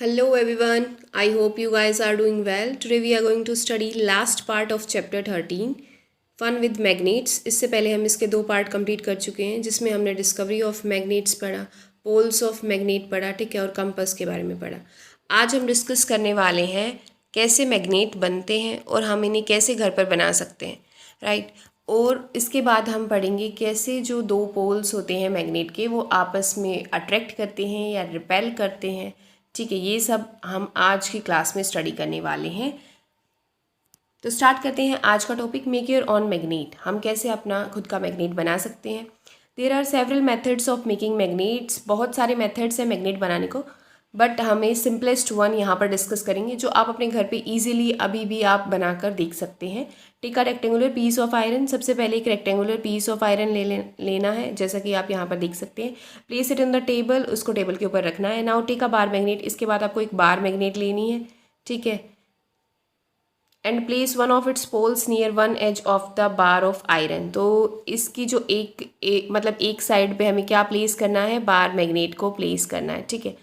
Hello everyone, I hope you guys are doing well. Today we are going to study last part of chapter 13 Fun with Magnets. इससे पहले हम इसके दो part complete कर चुके हैं जिसमें हमने डिस्कवरी ऑफ मैग्नेट्स पढ़ा, पोल्स ऑफ मैग्नेट पढ़ा, ठीक है, और कंपास के बारे में पढ़ा। आज हम डिस्कस करने वाले हैं कैसे मैग्नेट बनते हैं और हम इन्हें कैसे घर पर बना सकते हैं, राइट। और इसके बाद हम पढ़ेंगे कैसे जो दो पोल्स होते हैं मैग्नेट के वो आपस में अट्रैक्ट करते हैं या रिपेल करते हैं, ठीक है। ये सब हम आज की क्लास में स्टडी करने वाले हैं। तो स्टार्ट करते हैं आज का topic, make your own magnet. हम कैसे अपना खुद का मैग्नेट बना सकते हैं। There are several methods of making magnets. बहुत सारे मेथड्स हैं मैग्नेट बनाने को, बट हमें सिंपलेस्ट वन यहाँ पर डिस्कस करेंगे जो आप अपने घर पे इजीली अभी भी आप बनाकर देख सकते हैं। Take a rectangular piece of iron. सबसे पहले एक रेक्टेंगुलर पीस ऑफ आयरन लेना है, जैसा कि आप यहाँ पर देख सकते हैं। Place it in the table, उसको टेबल के ऊपर रखना है। Now take a bar magnet. इसके बाद आपको एक बार मैग्नेट लेनी है, ठीक है। And place one of its poles near one edge of the bar of iron. तो इसकी जो मतलब एक साइड पे हमें क्या प्लेस करना है, बार मैग्नेट को प्लेस करना है, ठीक है।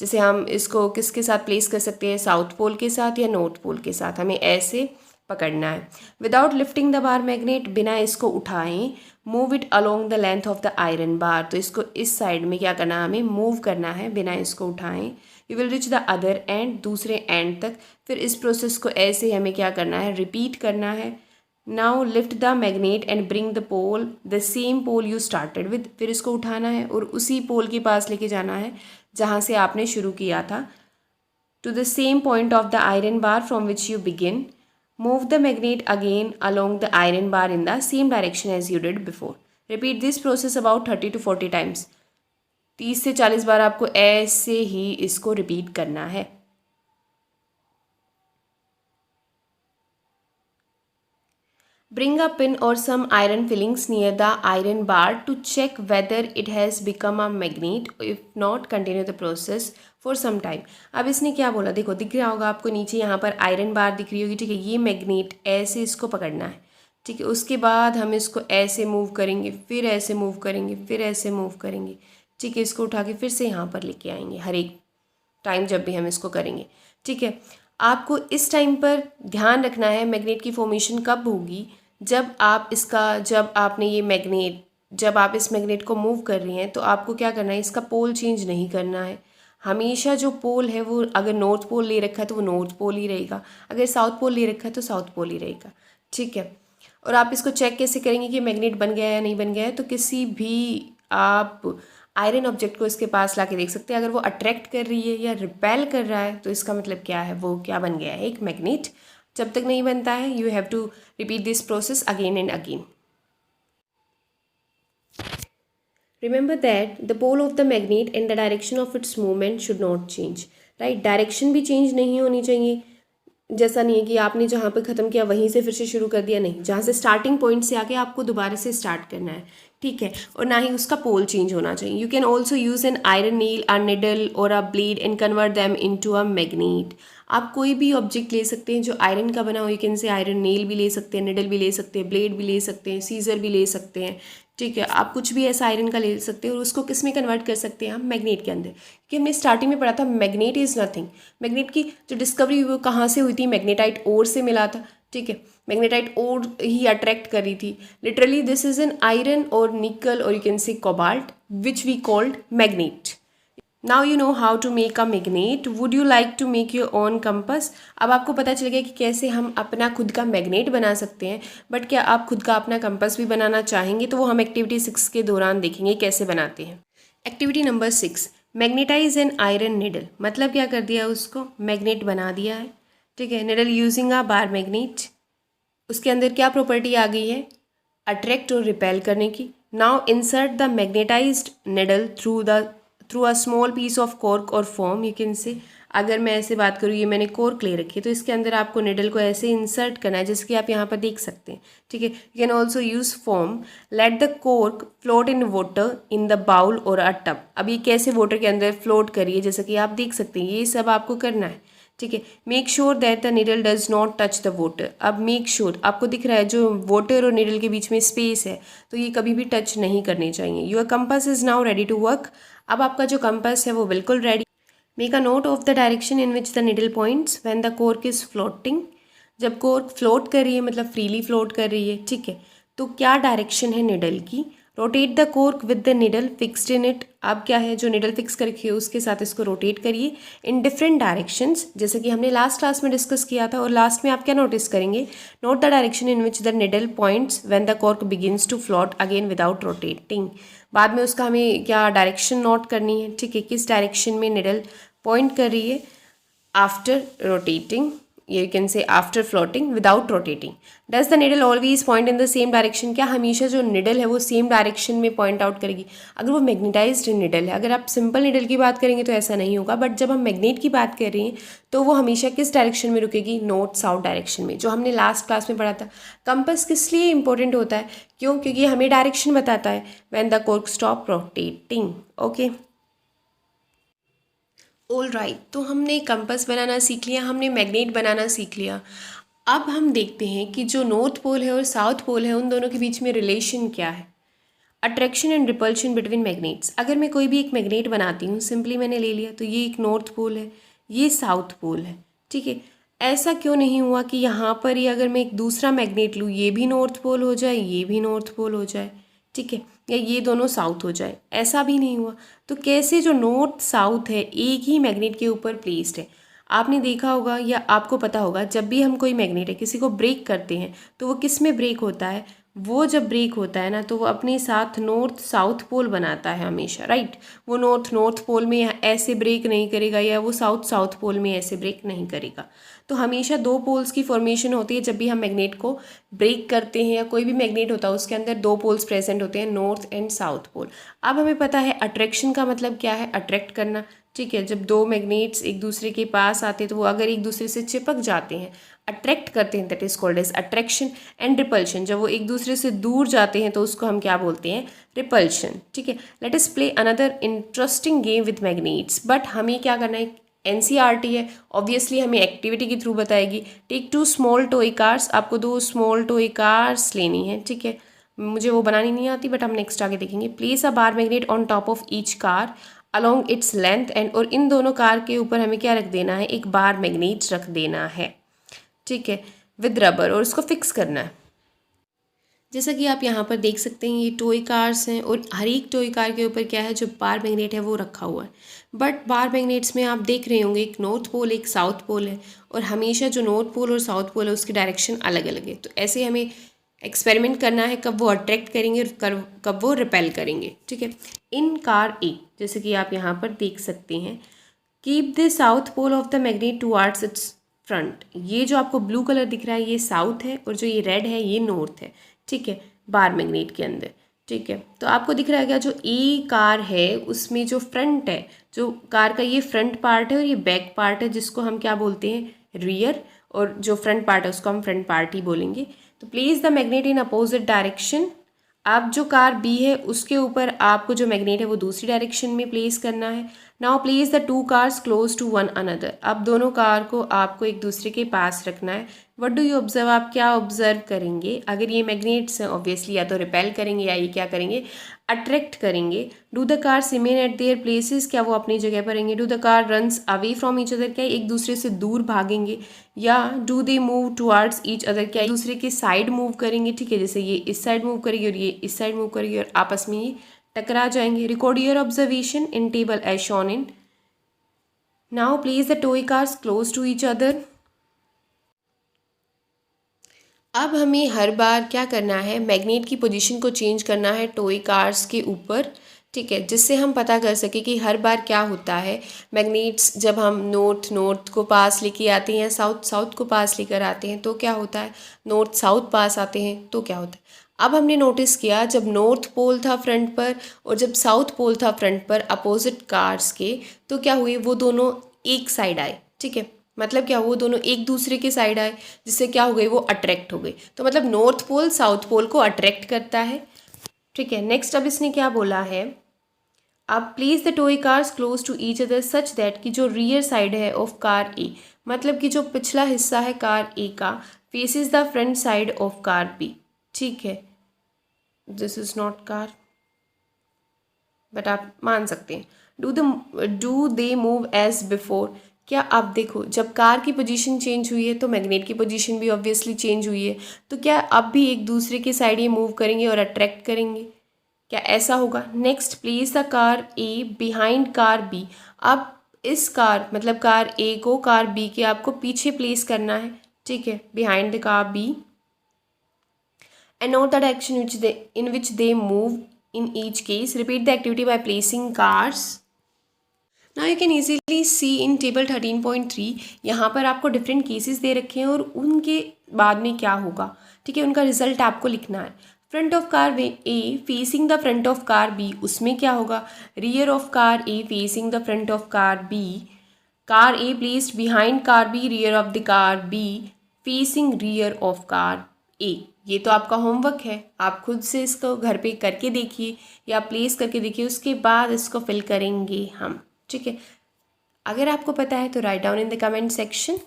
जैसे हम इसको किसके साथ प्लेस कर सकते हैं, साउथ पोल के साथ या नॉर्थ पोल के साथ। हमें ऐसे पकड़ना है without lifting the bar magnet, बिना इसको उठाएं। Move it along the length of the iron बार। तो इसको इस साइड में क्या करना है, हमें मूव करना है बिना इसको उठाएं। You will rich the other and, दूसरे एंड तक। फिर इस प्रोसेस को ऐसे हमें क्या करना है, रिपीट करना है। Now lift the magnet and bring the pole the same pole you started with. फिर इसको उठाना है और उसी पोल के पास लेके जाना है जहाँ से आपने शुरू किया था। To the same point of the iron bar from which you begin. Move the magnet again along the iron bar in the same direction as you did before. Repeat this process about 30 to 40 times. 30 से 40 बार आपको ऐसे ही इसको repeat करना है। Bring a pin or some iron fillings near the iron bar to check whether it has become a magnet. If not, continue the process for some time. अब इसने क्या बोला, देखो दिख रहा होगा आपको नीचे यहाँ पर आयरन बार दिख रही होगी, ठीक है। ये मैग्नेट ऐसे इसको पकड़ना है, ठीक है। उसके बाद हम इसको ऐसे मूव करेंगे, फिर ऐसे मूव करेंगे, फिर ऐसे मूव करेंगे, ठीक है। इसको उठा के फिर से यहाँ पर लेके आएंगे हर एक टाइम जब भी हम इसको करेंगे, ठीक है। आपको इस टाइम पर ध्यान रखना है मैग्नेट की फॉर्मेशन कब होगी, जब आप इस मैग्नेट को मूव कर रही हैं तो आपको क्या करना है, इसका पोल चेंज नहीं करना है। हमेशा जो पोल है वो अगर नॉर्थ पोल ले रखा है तो वो नॉर्थ पोल ही रहेगा, अगर साउथ पोल ले रखा है तो साउथ पोल ही रहेगा, ठीक है। और आप इसको चेक कैसे करेंगे कि मैग्नेट बन गया है या नहीं बन गया है, तो किसी भी आप आयरन ऑब्जेक्ट को इसके पास ला के देख सकते हैं। अगर वो अट्रैक्ट कर रही है या रिपेल कर रहा है तो इसका मतलब क्या है, वो क्या बन गया है, एक मैग्नेट। जब तक नहीं बनता है you have to repeat this process again and again. Remember that the pole of the magnet and the direction of its movement should not change, right. Direction भी चेंज नहीं होनी चाहिए। जैसा नहीं है कि आपने जहाँ पे ख़त्म किया वहीं से फिर से शुरू कर दिया, नहीं, जहाँ से स्टार्टिंग पॉइंट से आके आपको दोबारा से स्टार्ट करना है, ठीक है। और ना ही उसका पोल चेंज होना चाहिए। You can also use an iron nail, a needle और a blade and convert them into a magnet. आप कोई भी ऑब्जेक्ट ले सकते हैं जो आयरन का बना हो। यू कैन से आयरन नेल भी ले सकते हैं, निडल भी ले सकते हैं, ब्लेड भी ले सकते हैं, सीजर भी ले सकते हैं, ठीक है। आप कुछ भी ऐसा आयरन का ले सकते हैं और उसको किस में कन्वर्ट कर सकते हैं हम, मैग्नेट के अंदर। क्योंकि हमने स्टार्टिंग में पढ़ा था मैग्नेट इज़ नथिंग। मैग्नेट की जो डिस्कवरी हुई वो कहाँ से हुई थी, मैग्नेटाइट ओर से मिला था, ठीक है। मैग्नेटाइट ओर ही अट्रैक्ट कर रही थी। Literally this is an iron और निकल और you can say cobalt which we called magnet. Now you know how to make a magnet. Would you like to make your own compass. अब आपको पता चल गया कि कैसे हम अपना खुद का मैग्नेट बना सकते हैं, बट क्या आप खुद का अपना कंपास भी बनाना चाहेंगे, तो वो हम एक्टिविटी 6 के दौरान देखेंगे कैसे बनाते हैं। Activity number 6, magnetize an iron needle. मतलब क्या कर दिया, उसको मैग्नेट बना दिया है, ठीक है। Needle using a bar magnet. उसके अंदर क्या प्रॉपर्टी आ गई है, अट्रैक्ट और रिपेल करने की। Now insert the magnetized needle through a small piece of cork और फोम। यू कैन से, अगर मैं ऐसे बात करूँ, ये मैंने कॉर्क ले रखी है तो इसके अंदर आपको निडल को ऐसे इंसर्ट करना है, जैसे कि आप यहाँ पर देख सकते हैं, ठीक है। You can also use foam. Let the cork float in water in the bowl और अ टब। अब ये कैसे वाटर के अंदर फ्लोट करिए, जैसा कि आप देख सकते हैं, ये सब आपको करना है, ठीक है। Make sure that the needle does not touch the water. अब मेक श्योर, आपको दिख रहा है जो वाटर और निडल के बीच में स्पेस है, तो ये कभी भी टच नहीं करनी चाहिए। Your compass is now ready to work. अब आपका जो कंपास है वो बिल्कुल ready. Make a note of the direction in which the needle points when the cork is floating. जब कॉर्क फ्लोट कर रही है मतलब फ्रीली फ्लोट कर रही है, ठीक है, तो क्या डायरेक्शन है निडल की। Rotate the cork with the needle fixed in it. अब क्या है, जो निडल फिक्स कर रखी है उसके साथ इसको रोटेट करिए इन डिफरेंट डायरेक्शंस, जैसे कि हमने लास्ट क्लास में डिस्कस किया था। और लास्ट में आप क्या नोटिस करेंगे, note the direction in which the needle points when the cork begins to float again without rotating. बाद में उसका हमें क्या डायरेक्शन नोट करनी है, ठीक है, किस डायरेक्शन में निडल पॉइंट कर रही है after rotating, you can say after floating without rotating. Does the needle always point in the same direction? क्या हमेशा जो निडल है वो सेम डायरेक्शन में पॉइंट आउट करेगी अगर वो मैग्नेटाइज्ड निडल है। अगर आप सिंपल निडल की बात करेंगे तो ऐसा नहीं होगा, बट जब हम मैग्नेट की बात कर रहे हैं तो वो हमेशा किस डायरेक्शन में रुकेगी, नॉर्थ साउथ डायरेक्शन में, जो हमने लास्ट क्लास में पढ़ा था। कंपास किस लिए इंपॉर्टेंट होता है, क्यों, क्योंकि हमें डायरेक्शन बताता है when the cork stop rotating. Okay, all right, तो हमने कंपास बनाना सीख लिया, हमने मैग्नेट बनाना सीख लिया। अब हम देखते हैं कि जो नॉर्थ पोल है और साउथ पोल है उन दोनों के बीच में रिलेशन क्या है। Attraction and repulsion between magnets. अगर मैं कोई भी एक मैग्नेट बनाती हूँ, सिंपली मैंने ले लिया, तो ये एक नॉर्थ पोल है, ये साउथ पोल है, ठीक है। ऐसा क्यों नहीं हुआ कि यहाँ पर ही अगर मैं एक दूसरा मैग्नेट लूँ, ये भी नॉर्थ पोल हो जाए, ये भी नॉर्थ पोल हो जाए, ठीक है, या ये दोनों साउथ हो जाए, ऐसा भी नहीं हुआ। तो कैसे जो नॉर्थ साउथ है एक ही मैग्नेट के ऊपर प्लेस्ड है। आपने देखा होगा या आपको पता होगा, जब भी हम कोई मैग्नेट है किसी को ब्रेक करते हैं तो वो किस में ब्रेक होता है, वो जब ब्रेक होता है ना तो वो अपने साथ नॉर्थ साउथ पोल बनाता है हमेशा, राइट। वो नॉर्थ नॉर्थ पोल में ऐसे ब्रेक नहीं करेगा या वो साउथ साउथ पोल में ऐसे ब्रेक नहीं करेगा। तो हमेशा दो पोल्स की फॉर्मेशन होती है जब भी हम मैग्नेट को ब्रेक करते हैं, या कोई भी मैग्नेट होता है उसके अंदर दो पोल्स प्रेजेंट होते हैं, नॉर्थ एंड साउथ पोल। अब हमें पता है अट्रैक्शन का मतलब क्या है, अट्रैक्ट करना, ठीक है। जब दो मैग्नेट्स एक दूसरे के पास आते हैं तो वो अगर एक दूसरे से चिपक जाते हैं, अट्रैक्ट करते हैं, that is called as attraction. And repulsion, जब वो एक दूसरे से दूर जाते हैं तो उसको हम क्या बोलते हैं, रिपल्शन, ठीक है। Let us play another interesting game with magnets. But हमें क्या करना है, एनसीईआरटी है, ऑब्वियसली हमें एक्टिविटी के थ्रू बताएगी। टेक 2 स्मॉल टॉय कार्स, आपको 2 स्मॉल टॉय कार्स लेनी है, ठीक है। मुझे वो बनानी नहीं आती, बट हम नेक्स्ट आगे देखेंगे। Place a bar magnet on top of each car along its length and, और इन दोनों कार के ऊपर हमें क्या रख देना है, एक बार मैग्नेट रख देना है, ठीक है, विद रबर, और इसको फिक्स करना है। जैसा कि आप यहाँ पर देख सकते हैं ये टॉय कार्स हैं, और हर एक टॉय कार के ऊपर क्या है, जो बार मैग्नेट है वो रखा हुआ है। बट बार मैग्नेट्स में आप देख रहे होंगे एक नॉर्थ पोल एक साउथ पोल है, और हमेशा जो नॉर्थ पोल और साउथ पोल है उसकी डायरेक्शन अलग अलग है। तो ऐसे हमें एक्सपेरिमेंट करना है, कब वो अट्रैक्ट करेंगे और कब वो रिपेल करेंगे, ठीक है। इन कार ए, जैसे कि आप यहाँ पर देख सकते हैं, keep the south pole of the magnet towards its front. ये जो आपको ब्लू कलर दिख रहा है ये साउथ है, और जो ये रेड है ये नॉर्थ है, ठीक है, बार मैग्नेट के अंदर, ठीक है। तो आपको दिख रहा है क्या, जो ए कार है उसमें जो फ्रंट है, जो कार का ये फ्रंट पार्ट है और ये बैक पार्ट है, जिसको हम क्या बोलते हैं, रियर, और जो फ्रंट पार्ट है उसको हम फ्रंट पार्ट ही बोलेंगे। तो place the magnet in opposite direction. अब जो कार बी है उसके ऊपर आपको जो मैग्नेट है वो दूसरी डायरेक्शन में प्लेस करना है। Now place the 2 cars close to one another. अब दोनों कार को आपको एक दूसरे के पास रखना है। व्हाट डू यू ऑब्जर्व, आप क्या ऑब्जर्व करेंगे, अगर ये मैग्नेट्स हैं ऑब्वियसली या तो रिपेल करेंगे या ये क्या करेंगे, अट्रैक्ट करेंगे। Do the car remain at there places, क्या वो अपनी जगह पर रहेंगे। Do the car runs away from each other, क्या एक दूसरे से दूर भागेंगे, या do they move towards each other, क्या एक दूसरे के साइड मूव करेंगे, ठीक है, जैसे ये इस साइड मूव करेगी और ये इस साइड मूव करेगी और आपस में ये टकरा जाएंगे। Record your observation in table as shown in. Now place the toy cars close to each other. अब हमें हर बार क्या करना है, मैग्नेट की पोजीशन को चेंज करना है टॉय कार्स के ऊपर, ठीक है, जिससे हम पता कर सके कि हर बार क्या होता है। मैग्नेट्स जब हम नॉर्थ नॉर्थ को पास लेके आते हैं, साउथ साउथ को पास लेकर आते हैं तो क्या होता है, नॉर्थ साउथ पास आते हैं तो क्या होता है। अब हमने नोटिस किया जब नॉर्थ पोल था फ्रंट पर और जब साउथ पोल था फ्रंट पर अपोजिट कार्स के, तो क्या हुए, वो दोनों एक साइड आए, ठीक है, मतलब क्या, वो दोनों एक दूसरे के साइड आए, जिससे क्या हो गई, वो अट्रैक्ट हो गई। तो मतलब नॉर्थ पोल साउथ पोल को अट्रैक्ट करता है, ठीक है। नेक्स्ट अब इसने क्या बोला है, अब place the toy cars close to each other such that कि जो रियर साइड है ऑफ कार ए, मतलब कि जो पिछला हिस्सा है कार ए का, faces the front side of car B, ठीक है। This is not car, but आप मान सकते हैं। Do they move as before? क्या आप देखो, जब कार की पोजीशन चेंज हुई है तो मैग्नेट की पोजीशन भी ऑब्वियसली चेंज हुई है, तो क्या अब भी एक दूसरे की साइड ये मूव करेंगे और अट्रैक्ट करेंगे? क्या ऐसा होगा? Next, place the car A behind car B. अब इस कार मतलब कार ए को कार बी के आपको पीछे प्लेस करना है, ठीक है, behind the car B, and note the direction in which they move in each case. Repeat the activity by placing cars. Now you can easily see in table 13.3 यहाँ पर आपको डिफरेंट केसेस दे रखे हैं और उनके बाद में क्या होगा, ठीक है, उनका रिजल्ट आपको लिखना है। Front of car A facing the front of car B, उसमें क्या होगा? Rear of car A facing the front of car B, car A placed behind car B, rear of the car B facing rear of car A. ये तो आपका homework है, आप खुद से इसको घर पे करके देखिए या प्लेस करके देखिए, उसके बाद इसको फिल करेंगे हम, ठीक है। अगर आपको पता है तो write down in the comment section.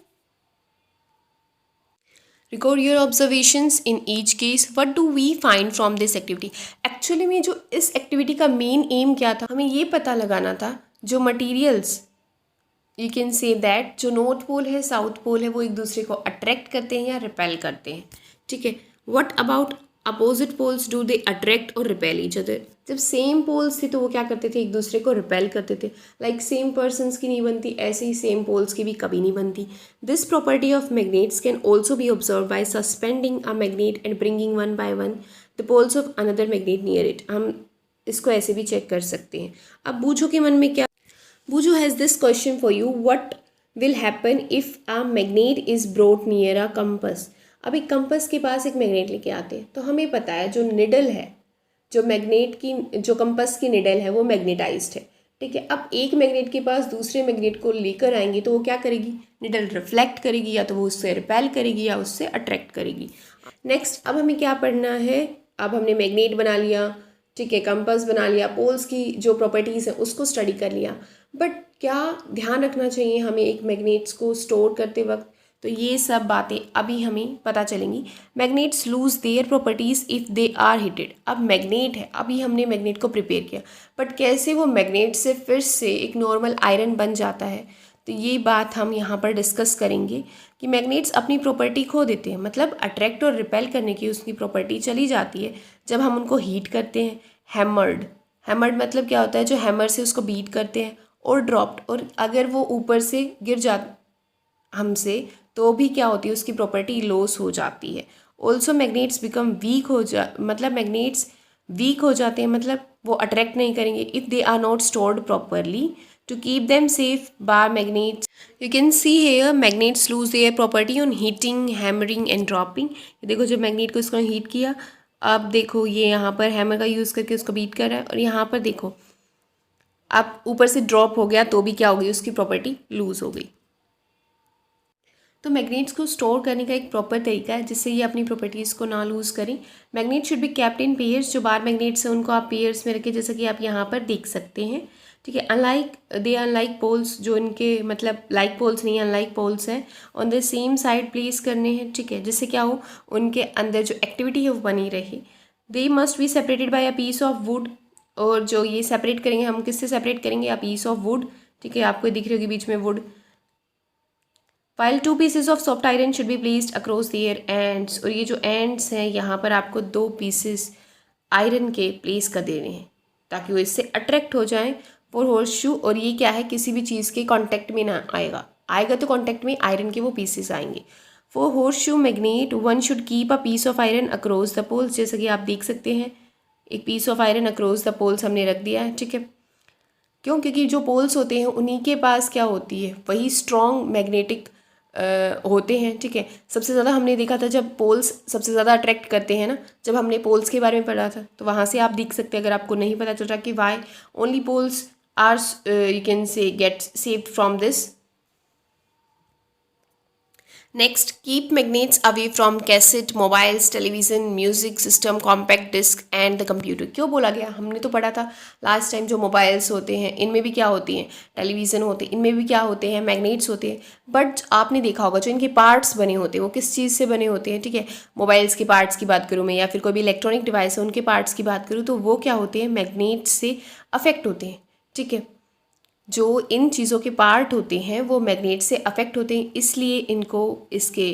Record your observations in each case. What do we find from this activity? Actually में जो इस एक्टिविटी का मेन एम क्या था, हमें ये पता लगाना था जो materials, you can say that जो नॉर्थ पोल है साउथ पोल है वो एक दूसरे को अट्रैक्ट करते हैं या रिपेल करते हैं, ठीक है। What about opposite poles, do they attract और रिपेल ईच अदर? जब सेम पोल्स थे तो वो क्या करते थे? एक दूसरे को रिपेल करते थे। लाइक सेम पर्सन्स की नहीं बनती, ऐसे ही सेम पोल्स की भी कभी नहीं बनती। This property of magnets can also be observed by suspending a magnet and bringing one by one the poles of another magnet near it. हम इसको ऐसे भी चेक कर सकते हैं। अब बूझो के मन में क्या, Boojho has this question for you, what will happen if a magnet is brought near a compass? अब एक कंपस के पास एक मैग्नेट लेके आते हैं तो हमें पता है जो निडल है, जो मैग्नेट की, जो कंपस की निडल है वो मैग्नेटाइज्ड है, ठीक है। अब एक मैग्नेट के पास दूसरे मैग्नेट को लेकर आएंगे तो वो क्या करेगी? निडल रिफ्लेक्ट करेगी, या तो वो उससे रिपेल करेगी या उससे अट्रैक्ट करेगी। नेक्स्ट, अब हमें क्या पढ़ना है? अब हमने मैग्नेट बना लिया, ठीक है, कंपस बना लिया, पोल्स की जो प्रॉपर्टीज़ हैं उसको स्टडी कर लिया, बट क्या ध्यान रखना चाहिए हमें एक मैग्नेट्स को स्टोर करते वक्त? तो ये सब बातें अभी हमें पता चलेंगी। Magnets lose their properties if they are heated. अब मैग्नेट है, अभी हमने मैग्नेट को प्रिपेयर किया, बट कैसे वो मैग्नेट से फिर से एक नॉर्मल आयरन बन जाता है, तो ये बात हम यहाँ पर डिस्कस करेंगे कि मैग्नेट्स अपनी प्रॉपर्टी खो देते हैं, मतलब अट्रैक्ट और रिपेल करने की उसकी प्रॉपर्टी चली जाती है जब हम उनको हीट करते हैं। हैमर्ड, हैमर्ड मतलब क्या होता है? जो हैमर से उसको बीट करते हैं। और ड्रॉप्ड, और अगर वो ऊपर से गिर जा हमसे तो भी क्या होती है? उसकी प्रॉपर्टी लॉस हो जाती है। ऑल्सो मैग्नेट्स बिकम वीक मतलब मैग्नेट्स वीक हो जाते हैं, मतलब वो अट्रैक्ट नहीं करेंगे if they are not stored properly to keep them safe by magnets. You can see here magnets lose their property on heating, hammering and dropping. देखो जब मैग्नेट को इसको हीट किया, अब देखो ये यहाँ पर हैमर का यूज़ करके उसको बीट कर रहा है, और यहाँ पर देखो अब ऊपर से ड्रॉप हो गया तो भी क्या हो गई? उसकी प्रॉपर्टी लूज़ हो गई। तो मैग्नेट्स को स्टोर करने का एक प्रॉपर तरीका है जिससे ये अपनी प्रॉपर्टीज़ को ना लूज़ करें। Magnet should be kept in pairs. जो बार मैग्नेट्स हैं उनको आप पेयर्स में रखें, जैसा कि आप यहाँ पर देख सकते हैं, ठीक है। अनलाइक पोल्स, जो इनके मतलब लाइक पोल्स नहीं, अनलाइक पोल्स हैं, on the same side place करने हैं, ठीक है, जिससे क्या हो, उनके अंदर जो एक्टिविटी है वो बनी रहे। They must be separated by a piece of wood. और जो ये सेपरेट करेंगे, हम किससे सेपरेट करेंगे? अ पीस ऑफ वुड, ठीक है, आपको दिख रही होगी बीच में would. While two pieces of soft iron should be placed across their ends। और ये जो ends हैं यहाँ पर आपको 2 पीसेस आयरन के प्लेस कर देने हैं ताकि वो इससे अट्रैक्ट हो जाएं फॉर हॉर्स शू। और ये क्या है? किसी भी चीज़ के कांटेक्ट में ना आएगा तो कांटेक्ट में आयरन के वो पीसेस आएंगे। For horse shoe magnet one should keep a piece of iron across the poles. जैसा कि आप देख सकते हैं एक piece of iron across the poles हमने रख दिया है, ठीक है। क्यों? क्योंकि जो पोल्स होते हैं उन्हीं के पास क्या होती है? वही स्ट्रॉन्ग मैग्नेटिक होते हैं, ठीक है। सबसे ज़्यादा हमने देखा था जब पोल्स सबसे ज़्यादा अट्रैक्ट करते हैं ना, जब हमने पोल्स के बारे में पढ़ा था, तो वहाँ से आप देख सकते हैं, अगर आपको नहीं पता चल रहा कि why only poles are you can say get saved from this. Next, keep magnets away from cassette, mobiles, television, music system, compact disc and the computer. क्यों बोला गया? हमने तो पढ़ा था लास्ट टाइम, जो मोबाइल्स होते हैं इनमें भी क्या होती हैं? टेलीविज़न होते हैं, इनमें भी क्या होते हैं? मैग्नेट्स होते हैं। बट आपने देखा होगा जो इनके पार्ट्स बने होते हैं वो किस चीज़ से बने होते हैं, ठीक है। मोबाइल्स के पार्ट्स की बात करूँ मैं, या फिर कोई भी इलेक्ट्रॉनिक डिवाइस है उनके पार्ट्स की बात करूँ, तो वो क्या होते हैं? मैग्नेट्स से अफेक्ट होते हैं, ठीक है। जो इन चीज़ों के पार्ट होते हैं वो मैग्नेट से अफेक्ट होते हैं, इसलिए इनको इसके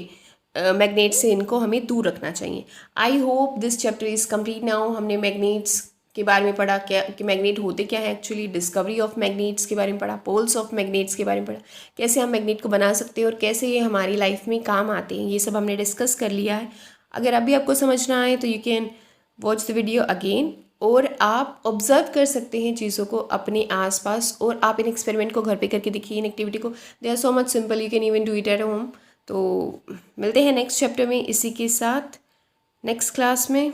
मैग्नेट से इनको हमें दूर रखना चाहिए। I hope this chapter is complete now. हमने मैग्नेट्स के बारे में पढ़ा, क्या कि मैग्नेट होते क्या है एक्चुअली, डिस्कवरी ऑफ मैग्नेट्स के बारे में पढ़ा, पोल्स ऑफ मैग्नेट्स के बारे में पढ़ा, कैसे हम मैग्नेट को बना सकते हैं और कैसे ये हमारी लाइफ में काम आते हैं, ये सब हमने डिस्कस कर लिया है। अगर अभी आपको समझ ना आए तो you can watch the video again, और आप ऑब्जर्व कर सकते हैं चीज़ों को अपने आसपास, और आप इन एक्सपेरिमेंट को घर पे करके देखिए, इन एक्टिविटी को। They are so much simple, you can even do it at home. तो मिलते हैं नेक्स्ट चैप्टर में इसी के साथ नेक्स्ट क्लास में।